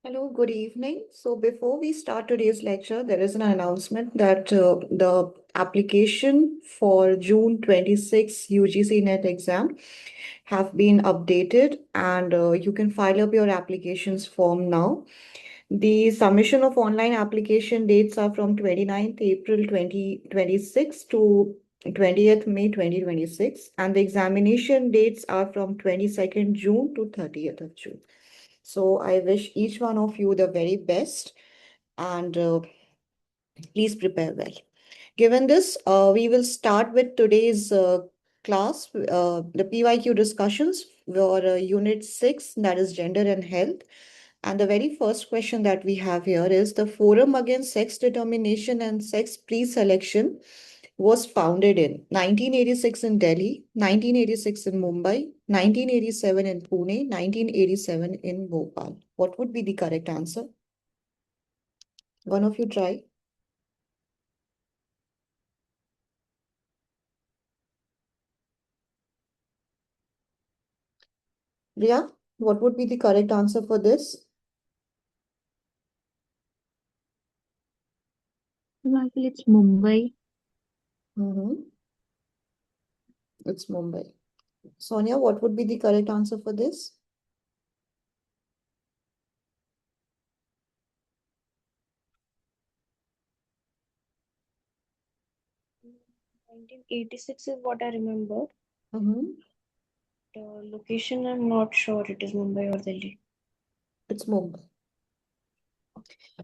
Hello, good evening. So before we start today's lecture, there is an announcement that the application for June 26 UGC NET exam have been updated and you can file up your applications form now. The submission of online application dates are from 29th April 2026 to 20th May 2026 and the examination dates are from 22nd June to 30th of June. So I wish each one of you the very best and please prepare well. Given this, we will start with today's class, the PYQ discussions for Unit 6, that is Gender and Health. And the very first question that we have here is the Forum Against Sex Determination and Sex Pre-Selection was founded in 1986 in Delhi, 1986 in Mumbai, 1987 in Pune, 1987 in Bhopal. What would be the correct answer? One of you try. Ria, what would be the correct answer for this? I feel it's Mumbai. It's Mumbai. Sonia, what would be the correct answer for this? Mm, 1986 is what I remember. The location, I'm not sure it is Mumbai or Delhi. It's Mumbai.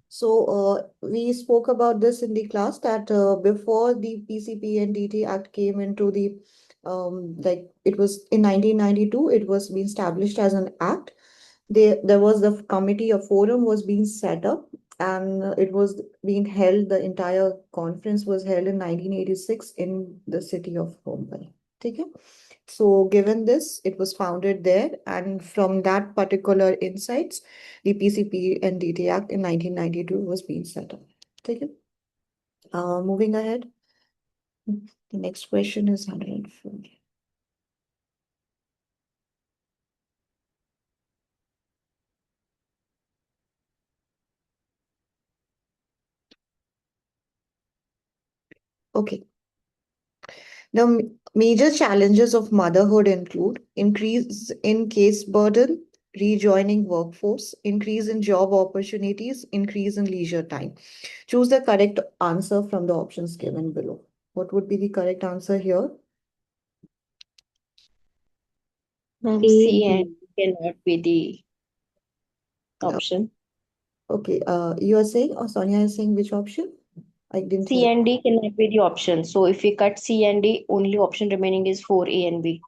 So we spoke about this in the class that before the PCP and DT Act came into the like it was in 1992, it was being established as an act. There was the committee, a forum was being set up, and it was being held. The entire conference was held in 1986 in the city of Mumbai. Okay. So given this, it was founded there, and from that particular insights, the PCP and DT Act in 1992 was being set up. Okay. Moving ahead, the next question is 104. Okay. The major challenges of motherhood include increase in case burden, rejoining workforce, increase in job opportunities, increase in leisure time. Choose the correct answer from the options given below. What would be the correct answer here? C and cannot be the Uh, option. okay, you are saying, or Sonia is saying which option? I didn't C hear. and D cannot be the option. So if we cut C and D, only option remaining is 4A and B.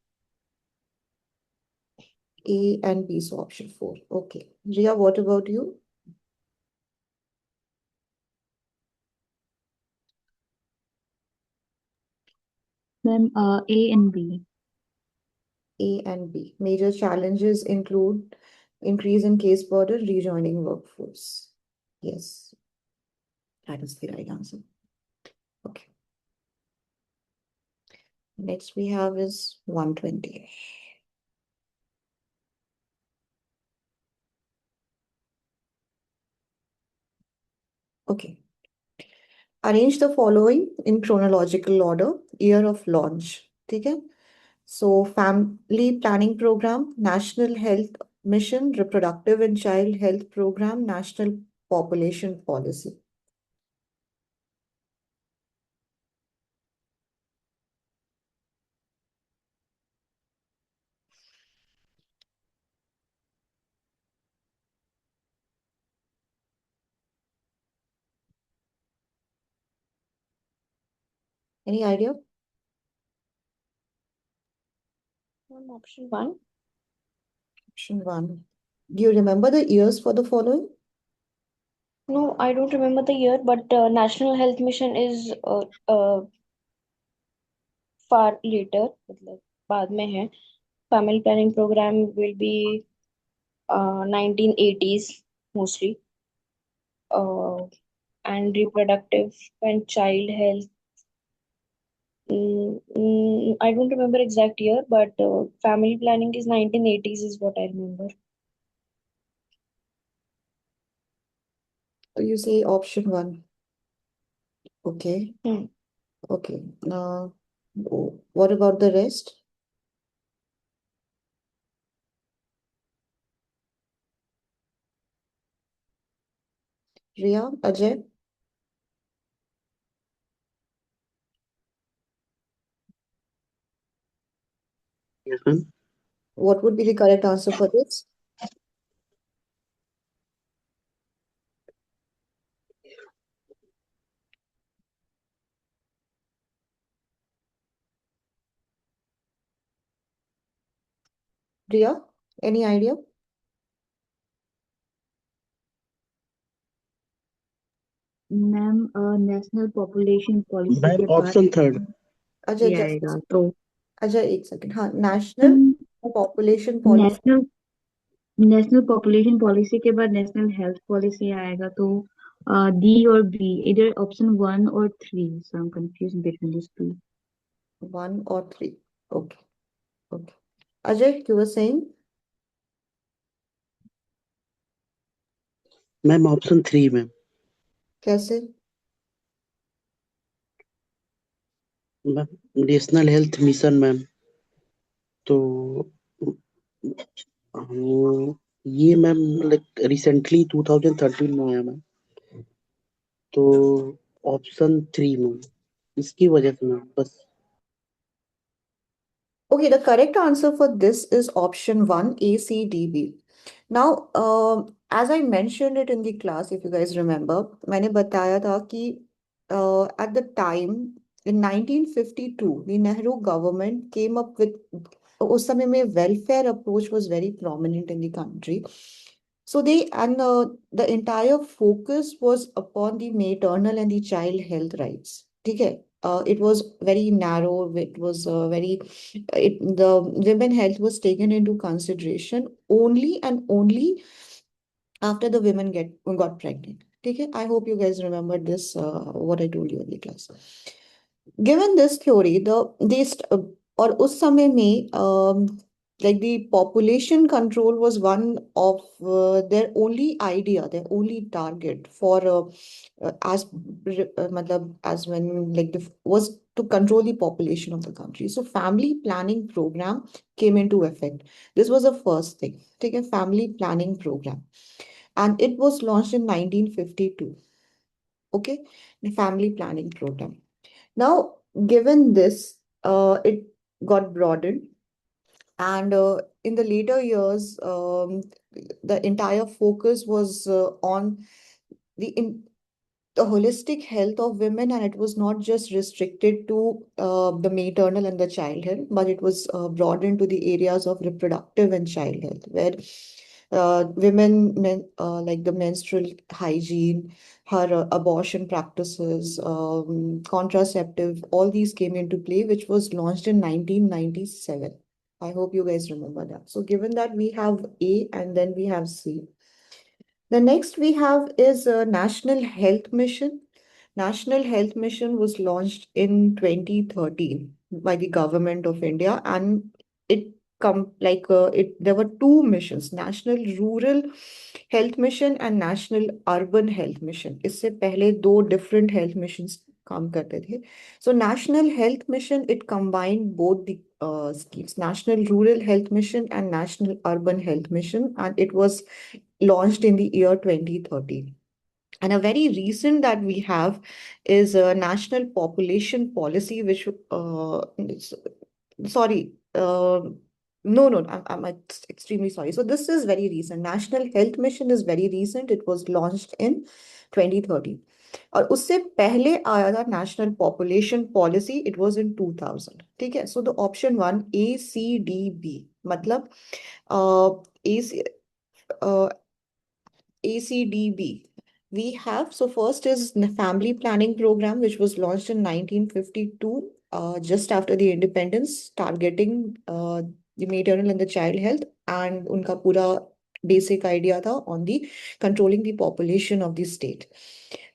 A and B, so option 4. Okay. Ria, what about you? Then A and B. A and B. Major challenges include increase in case burden, rejoining workforce. Yes, that is the right answer. Okay. Next we have is 120. Okay. Arrange the following in chronological order. Year of launch. Okay. So family planning program, National Health Mission, Reproductive and Child Health Program, National Population Policy. Any idea? Option 1. Option 1. Do you remember the years for the following? No, I don't remember the year, but National Health Mission is far later. मतलब बाद में है. Family planning program will be 1980s mostly. Uh, and reproductive and child health. I don't remember exact year, but family planning is 1980s is what I remember. You say option one. Okay. Hmm. Okay. What about the rest? Riya, Ajay, Yes, ma'am. what would be the correct answer for this? Riya, any idea? Ma'am national population policy ma'am के बाद option third. Ajay, ये just आएगा तो Ajay, एक second. हाँ, national population policy. National national population policy के बाद national health policy आएगा तो डी और बी इधर ऑप्शन 1 और 3 so I am confuse between this two 1 or 3. Okay. Okay. Ajay, you were saying? Ma'am option three ma'am. कैसे? Ma'am national health mission ma'am. तो ये मैम लाइक रिसेंटली 2013 में आया मैम। तो ऑप्शन थ्री मैम, इसकी वजह से मैम बस। Okay, the correct answer for this is option one, ACDB. Now, as I mentioned it in the class, if you guys remember, मैंने बताया था कि at the time in 1952, the Nehru government came up with उस समय में welfare approach was very prominent in the country. So the entire focus was upon the maternal and the child health rights. ठीक है? It was very narrow. It was the women health was taken into consideration only and only after the women got pregnant. Okay, I hope you guys remember this, what I told you in the class. Given this theory, और उस समय में like the population control was one of their only idea, their only target for मतलब as when like was to control the population of the country. So family planning program came into effect. This was the first thing. Take a family planning program, and it was launched in 1952. Okay, the family planning program. Now, given this, it got broadened, and in the later years, the entire focus was on the in, the holistic health of women, and it was not just restricted to the maternal and the child health, but it was broadened to the areas of reproductive and child health, where like the menstrual hygiene, her abortion practices, contraceptive, all these came into play, which was launched in 1997. I hope you guys remember that. So given that we have A and then we have C. The next we have is a National Health Mission. National Health Mission was launched in 2013 by the government of India, and it there were two missions, National Rural Health Mission and National Urban Health Mission. इससे पहले दो different health missions काम करते थे. So National Health Mission, it combined both the schemes, National Rural Health Mission and National Urban Health Mission, and it was launched in the year 2013. And a very recent that we have is a national population policy, which, sorry, no, I'm extremely sorry. So this is very recent. National Health Mission is very recent. It was launched in 2013. और उससे पहले आया था national population policy, it was in 2000. ठीक है, so the option one ACDB मतलब ACDB. We have, so first is the family planning program, which was launched in 1952, just after the independence, targeting the maternal and the child health, and unka pura basic idea tha on the controlling the population of the state.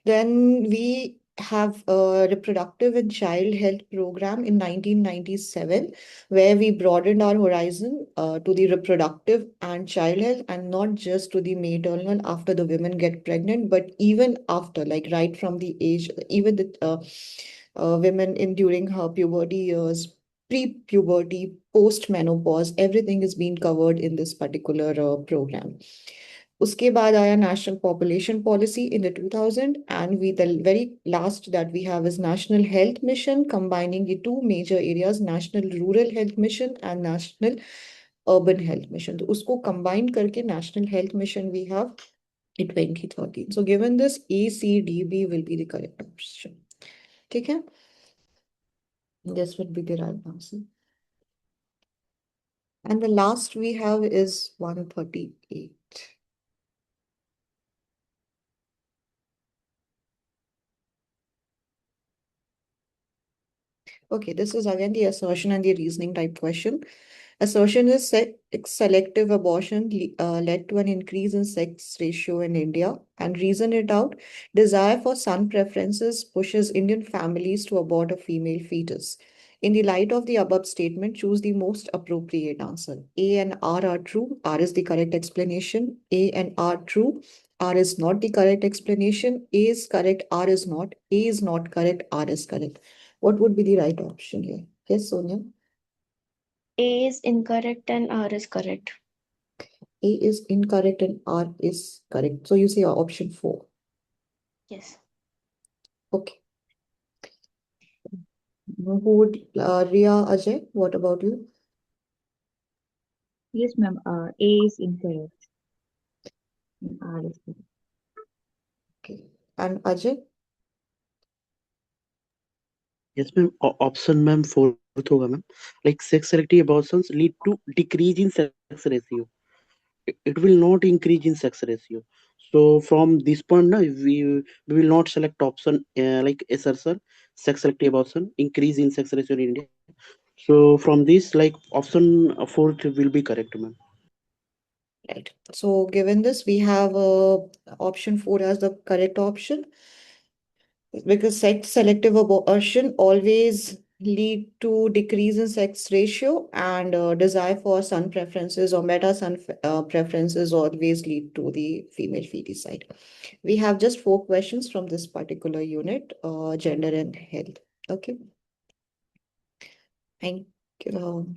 Then we have a reproductive and child health program in 1997, where we broadened our horizon to the reproductive and child health, and not just to the maternal after the women get pregnant, but even after, like right from the age, even the women in during her puberty years, pre-puberty, post-menopause, everything is being covered in this particular program. उसके बाद आया national population policy in the 2000, and we the very last that we have is national health mission, combining the two major areas, national rural health mission and national urban health mission. तो उसको combine करके national health mission we have in 2013. So given this, A, C, D, B will be the correct option. ठीक है? This would be the right answer. And the last we have is 138. Okay, this is again the assertion and the reasoning type question. Assertion is selective abortion led to an increase in sex ratio in India. And reason it out, desire for son preferences pushes Indian families to abort a female fetus. In the light of the above statement, choose the most appropriate answer. A and R are true. R is the correct explanation. A and R true. R is not the correct explanation. A is correct. R is not. A is not correct. R is correct. What would be the right option here? Yes, Sonia? A is incorrect and R is correct. A is incorrect and R is correct. So you say option 4. Yes. Okay. Who would, Ria, Ajay, what about you? Yes, ma'am. A is incorrect. And R is correct. Okay. And Ajay? Yes, ma'am. Option ma'am fourth होगा ma'am. Like sex selective abortions lead to decrease in sex ratio. It will not increase in sex ratio. So from this point, now we will not select option like assertion, sex selective abortion, increase in sex ratio in India. So from this, like option fourth will be correct, ma'am. Right. So given this, we have option 4 as the correct option, because sex selective abortion always lead to decrease in sex ratio, and desire for son preferences or meta son preferences always lead to the female feticide. We have just 4 questions from this particular unit, gender and health. Okay. Thank you.